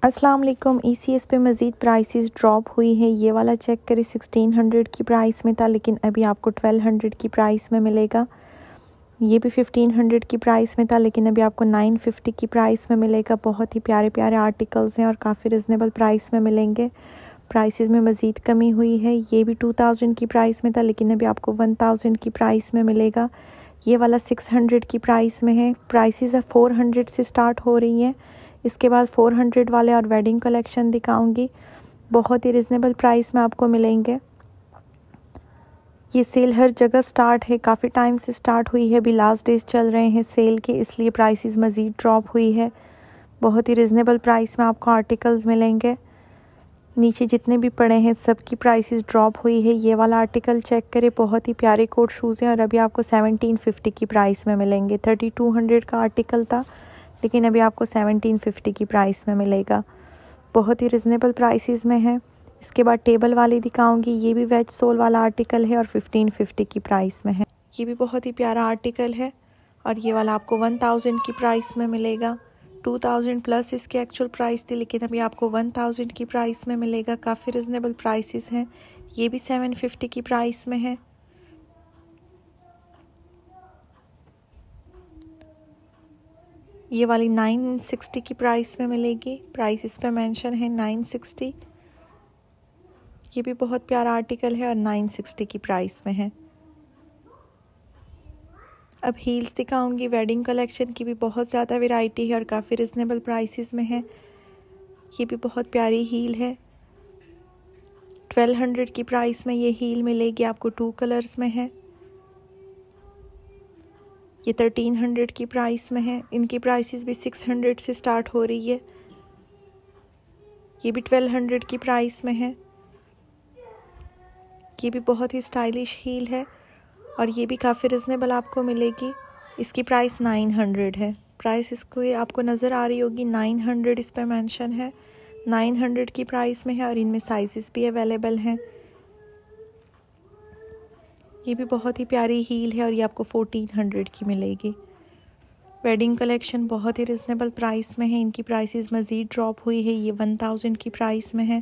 अस्सलाम वालेकुम। ECS पे मज़ीद प्राइसेस ड्रॉप हुई है। ये वाला चेक करें 1600 की प्राइस में था, लेकिन अभी आपको 1200 की प्राइस में मिलेगा। ये भी 1500 की प्राइस में था, लेकिन अभी आपको 950 की प्राइस में मिलेगा। बहुत ही प्यारे प्यारे आर्टिकल्स हैं और काफ़ी रिजनेबल प्राइस में मिलेंगे। प्राइसेस में मज़ीद कमी हुई है। ये भी 2000 की प्राइस में था, लेकिन अभी आपको 1000 की प्राइस में मिलेगा। ये वाला 600 की प्राइस में है। प्राइसेस 400 से स्टार्ट हो रही हैं। इसके बाद 400 वाले और वेडिंग कलेक्शन दिखाऊंगी। बहुत ही रिजनेबल प्राइस में आपको मिलेंगे। ये सेल हर जगह स्टार्ट है, काफ़ी टाइम से स्टार्ट हुई है। अभी लास्ट डेज चल रहे हैं सेल के, इसलिए प्राइसेस मज़ीद ड्रॉप हुई है। बहुत ही रिजनेबल प्राइस में आपको आर्टिकल्स मिलेंगे। नीचे जितने भी पड़े हैं सब की प्राइसेस ड्रॉप हुई है। ये वाला आर्टिकल चेक करें, बहुत ही प्यारे कोट शूज़ हैं और अभी आपको 1750 की प्राइस में मिलेंगे। 3200 का आर्टिकल था, लेकिन अभी आपको 1750 की प्राइस में मिलेगा। बहुत ही रिजनेबल प्राइसेस में है। इसके बाद टेबल वाली दिखाऊंगी। ये भी वेज सोल वाला आर्टिकल है और 1550 की प्राइस में है। ये भी बहुत ही प्यारा आर्टिकल है और ये वाला आपको 1000 की प्राइस में मिलेगा। 2000 प्लस इसकी एक्चुअल प्राइस थी, लेकिन अभी आपको 1000 की प्राइस में मिलेगा। काफ़ी रिजनेबल प्राइसेस हैं। ये भी 750 की प्राइस में है। ये वाली 960 की प्राइस में मिलेगी। प्राइस इस पे मेंशन है 960। ये भी बहुत प्यारा आर्टिकल है और 960 की प्राइस में है। अब हील्स दिखाऊंगी। वेडिंग कलेक्शन की भी बहुत ज़्यादा वैरायटी है और काफ़ी रिजनेबल प्राइसेस में है। ये भी बहुत प्यारी हील है। 1200 की प्राइस में ये हील मिलेगी आपको। 2 कलर्स में है। ये 1300 की प्राइस में है। इनकी प्राइसेस भी 600 से स्टार्ट हो रही है। ये भी 1200 की प्राइस में है। ये भी बहुत ही स्टाइलिश हील है और ये भी काफ़ी रिजनेबल आपको मिलेगी। इसकी प्राइस 900 है। प्राइस इसको ये आपको नज़र आ रही होगी 900 इस पर मेंशन है। 900 की प्राइस में है और इनमें साइजेस भी अवेलेबल हैं। ये भी बहुत ही प्यारी हील है और ये आपको 1400 की मिलेगी। वेडिंग कलेक्शन बहुत ही रिजनेबल प्राइस में है। इनकी प्राइसेस मज़ीद ड्रॉप हुई है। ये 1000 की प्राइस में है।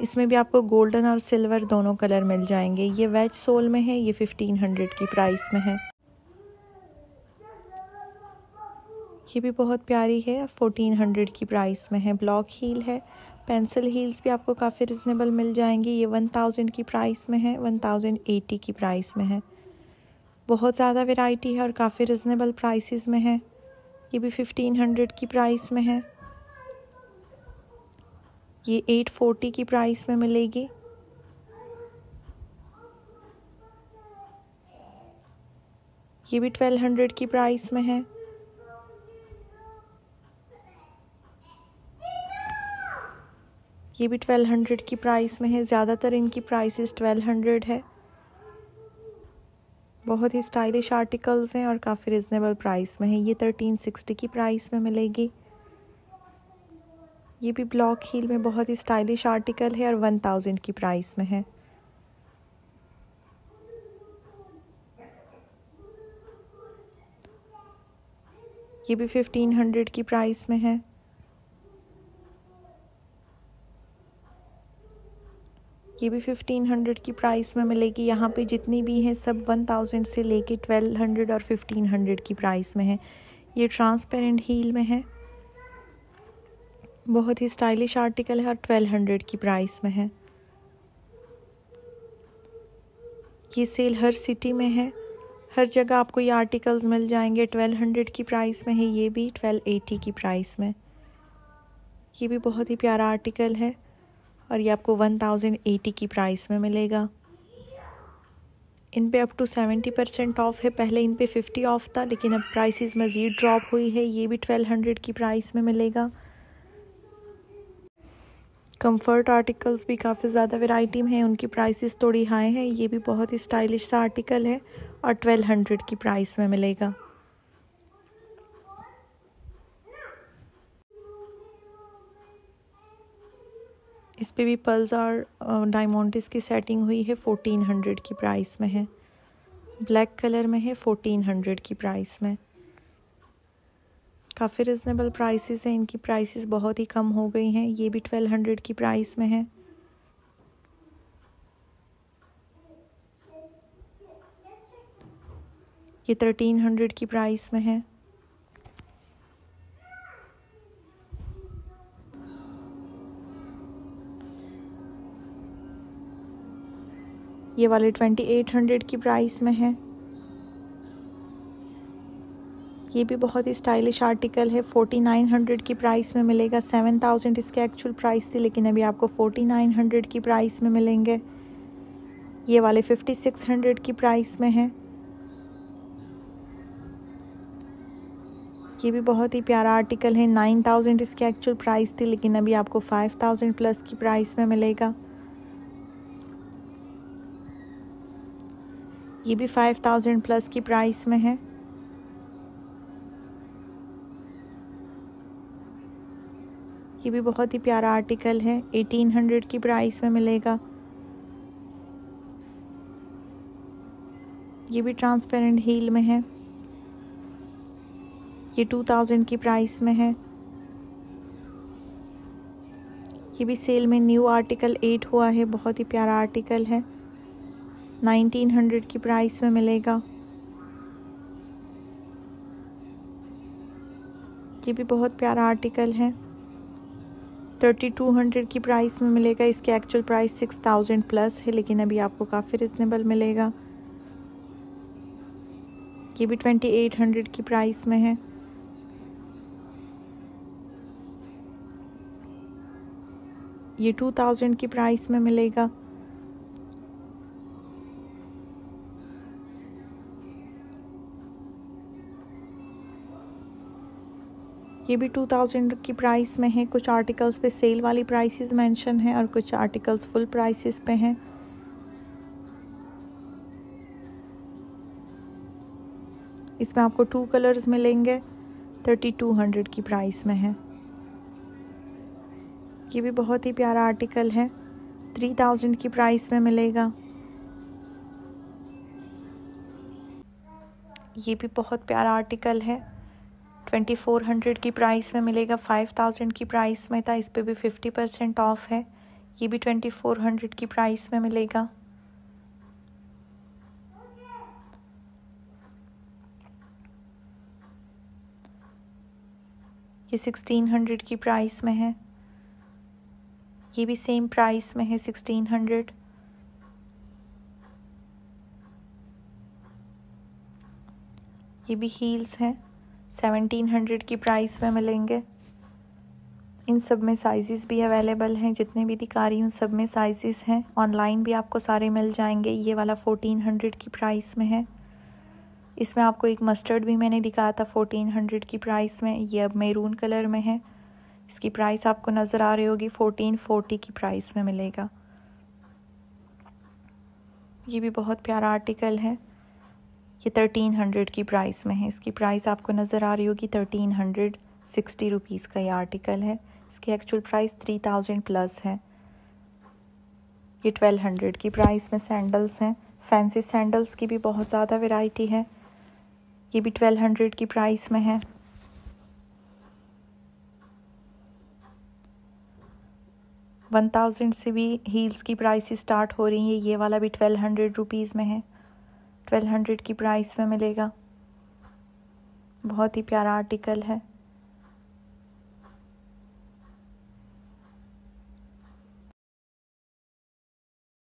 इसमें भी आपको गोल्डन और सिल्वर दोनों कलर मिल जाएंगे। ये वेज सोल में है। ये 1500 की प्राइस में है। ये भी बहुत प्यारी है, 1400 की प्राइस में है। ब्लॉक हील है। पेंसिल हील्स भी आपको काफ़ी रिजनेबल मिल जाएंगी। ये 1000 की प्राइस में है। 1080 की प्राइस में है। बहुत ज़्यादा वैरायटी है और काफ़ी रिजनेबल प्राइसेस में है। ये भी 1500 की प्राइस में है। ये 840 की प्राइस में मिलेगी। ये भी 1200 की प्राइस में है। ये भी 1200 की प्राइस में है। ज़्यादातर इनकी प्राइसेस 1200 है। बहुत ही स्टाइलिश आर्टिकल्स हैं और काफ़ी रिजनेबल प्राइस में है। ये 1360 की प्राइस में मिलेगी। ये भी ब्लॉक हील में बहुत ही स्टाइलिश आर्टिकल है और 1000 की प्राइस में है। ये भी 1500 की प्राइस में है। ये भी 1500 की प्राइस में मिलेगी। यहाँ पे जितनी भी हैं सब 1000 से लेके 1200 और 1500 की प्राइस में है। ये ट्रांसपेरेंट हील में है। बहुत ही स्टाइलिश आर्टिकल है और 1200 की प्राइस में है। ये सेल हर सिटी में है। हर जगह आपको ये आर्टिकल्स मिल जाएंगे। 1200 की प्राइस में है। ये भी 1280 की प्राइस में। ये भी बहुत ही प्यारा आर्टिकल है और ये आपको 1080 की प्राइस में मिलेगा। इन पे अप टू 70% ऑफ है। पहले इन पे 50 ऑफ था, लेकिन अब प्राइसेस मज़ीद ड्रॉप हुई है। ये भी 1200 की प्राइस में मिलेगा। कंफर्ट आर्टिकल्स भी काफ़ी ज़्यादा वैरायटी में है। उनकी प्राइसेस थोड़ी हाई है। ये भी बहुत ही स्टाइलिश सा आर्टिकल है और 1200 की प्राइस में मिलेगा। इस पे भी पर्ल्स और डायमंड्स की सेटिंग हुई है। 1400 की प्राइस में है। ब्लैक कलर में है। 1400 की प्राइस में। काफ़ी रिजनेबल प्राइसेस हैं, इनकी प्राइसेस बहुत ही कम हो गई हैं। ये भी 1200 की प्राइस में है। ये 1300 की प्राइस में है। ये वाले 2800 की प्राइस में है। ये भी बहुत ही स्टाइलिश आर्टिकल है। 4900 की प्राइस में मिलेगा। 7000 इसकी एक्चुअल प्राइस थी, लेकिन अभी आपको 4900 की प्राइस में मिलेंगे। ये वाले 5600 की प्राइस में है। ये भी बहुत ही प्यारा आर्टिकल है। 9000 इसकी एक्चुअल प्राइस थी, लेकिन अभी आपको 5000 प्लस की प्राइस में मिलेगा। ये भी 5000 प्लस की प्राइस में है। ये भी बहुत ही प्यारा आर्टिकल है। 1800 की प्राइस में मिलेगा। ये भी ट्रांसपेरेंट हील में है। ये 2000 की प्राइस में है। ये भी सेल में न्यू आर्टिकल 8 हुआ है। बहुत ही प्यारा आर्टिकल है। 1900 की प्राइस में मिलेगा। ये भी बहुत प्यारा आर्टिकल है। 3200 की प्राइस में मिलेगा। इसकी एक्चुअल प्राइस 6000 प्लस है, लेकिन अभी आपको काफ़ी रिजनेबल मिलेगा। ये भी 2800 की प्राइस में है। ये 2000 की प्राइस में मिलेगा। ये भी 2000 की प्राइस में है। कुछ आर्टिकल्स पे सेल वाली प्राइसेस मेंशन है और कुछ आर्टिकल्स फुल प्राइसेस पे हैं। इसमें आपको 2 कलर्स मिलेंगे। 3200 की प्राइस में है। ये भी बहुत ही प्यारा आर्टिकल है। 3000 की प्राइस में मिलेगा। ये भी बहुत प्यारा आर्टिकल है। 2400 की प्राइस में मिलेगा। 5000 की प्राइस में था, इस पे भी 50% ऑफ है। ये भी 2400 की प्राइस में मिलेगा। ये 1600 की प्राइस में है। ये भी सेम प्राइस में है, 1600। ये भी हील्स हैं, 1700 की प्राइस में मिलेंगे। इन सब में साइजेस भी अवेलेबल हैं। जितने भी दिखा रही हूँ सब में साइजेस हैं। ऑनलाइन भी आपको सारे मिल जाएंगे। ये वाला 1400 की प्राइस में है। इसमें आपको एक मस्टर्ड भी मैंने दिखाया था 1400 की प्राइस में। ये अब मैरून कलर में है। इसकी प्राइस आपको नज़र आ रही होगी, 1440 की प्राइस में मिलेगा। ये भी बहुत प्यारा आर्टिकल है। ये 1300 की प्राइस में है। इसकी प्राइस आपको नज़र आ रही होगी 1360 रुपीज़ का ये आर्टिकल है। इसकी एक्चुअल प्राइस 3000 प्लस है। ये 1200 की प्राइस में सैंडल्स हैं। फैंसी सैंडल्स की भी बहुत ज़्यादा वैरायटी है। ये भी 1200 की प्राइस में है। $1000 से भी हील्स की प्राइस स्टार्ट हो रही है। ये वाला भी 1200 रुपीज़ में है। 1200 की प्राइस में मिलेगा। बहुत ही प्यारा आर्टिकल है।